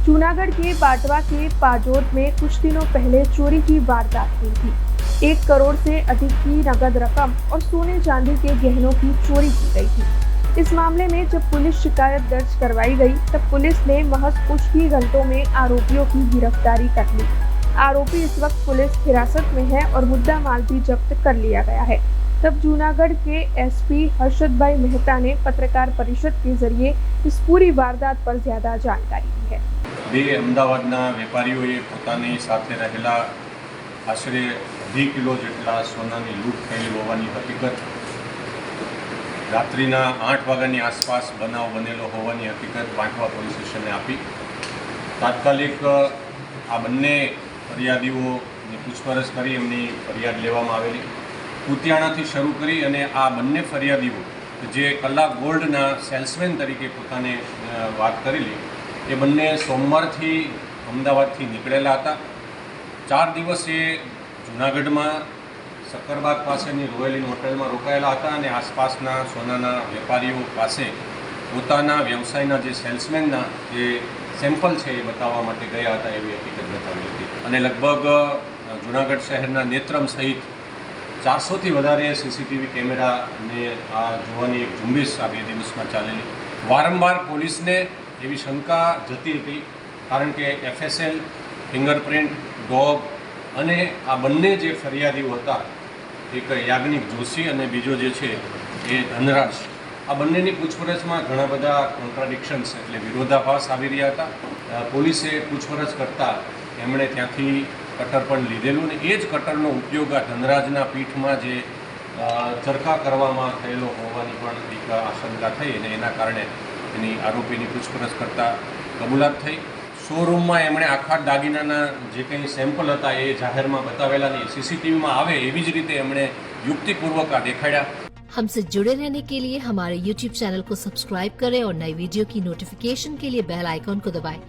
जूनागढ़ के बाटवा के पाजोद में कुछ दिनों पहले चोरी की वारदात हुई थी। 1 करोड़ से अधिक की नगद रकम और सोने चांदी के गहनों की चोरी की गई थी। इस मामले में जब पुलिस शिकायत दर्ज करवाई गई तब पुलिस ने महज कुछ ही घंटों में आरोपियों की गिरफ्तारी कर ली। आरोपी इस वक्त पुलिस हिरासत में है और मुद्दा माल भी जब्त कर लिया गया है। तब जूनागढ़ के एसपी हर्षद भाई मेहता ने पत्रकार परिषद के जरिए इस पूरी वारदात पर ज्यादा जानकारी दी है। બે અમદાવાદના વેપારીઓએ પોતાની સાથે રહેલા આશરે 2 કિલો જેટલા સોનાની લૂંટ થયેલી હોવાની હકીકત રાત્રિના 8 વાગ્યાની આસપાસ બનાવ બનેલો હોવાની હકીકત બાંટવા પોલીસ સ્ટેશને આપી। તાત્કાલિક આ બંને ફરિયાદીઓની પૂછપરછ કરી એમની ફરિયાદ લેવામાં આવેલી। કુતિયાણાથી શરૂ કરી અને આ બંને ફરિયાદીઓ જે કલાક ગોલ્ડના સેલ્સમેન તરીકે પોતાને વાત કરેલી એ બંને સોમવારથી અમદાવાદથી નીકળેલા હતા। 4 દિવસ એ જૂનાગઢમાં સક્કરબાગ પાસેની રોયલ ઇન હોટલમાં રોકાયેલા હતા અને આસપાસના સોનાના વેપારીઓ પાસે પોતાના વ્યવસાયના જે સેલ્સમેનના જે સેમ્પલ છે એ બતાવવા માટે ગયા હતા એવી હકીકત બતાવી હતી। અને લગભગ જૂનાગઢ શહેરના નેત્રમ સહિત 400થી વધારે સીસીટીવી કેમેરાને આ જોવાની એક ઝુંબેશ આ 2 દિવસમાં ચાલેલી। વારંવાર પોલીસને એવી શંકા જતી હતી કારણ કે એફએસએલ, ફિંગરપ્રિન્ટ, ડોગ અને આ બંને જે ફરિયાદીઓ હતા એક યાજ્ઞિક જોશી અને બીજો જે છે એ ધનરાજ, આ બંનેની પૂછપરછમાં ઘણા બધા કોન્ટ્રાડિક્શન્સ એટલે વિરોધાભાસ આવી રહ્યા હતા। પોલીસે પૂછપરછ કરતાં એમણે ત્યાંથી કટર પણ લીધેલું અને એ જ કટરનો ઉપયોગ આ ધનરાજના પીઠમાં જે ચરખા કરવામાં થયેલો હોવાની પણ એક આશંકા થઈ અને એના કારણે એની આરોપીની પૂછપરછ કરતાં કબૂલાત થઈ। શોરૂમમાં એમણે આખા દાગીનાના જે કંઈ સેમ્પલ હતા એ જાહેરમાં બતાવેલા નહીં, સીસીટીવીમાં આવે એવી જ રીતે એમણે યુક્તિપૂર્વક આ દેખાડ્યા। हमसे जुड़े रहने के लिए हमारे YouTube चैनल को सब्सक्राइब करें और नई वीडियो की नोटिफिकेशन के लिए बेल आइकॉन को दबाएं।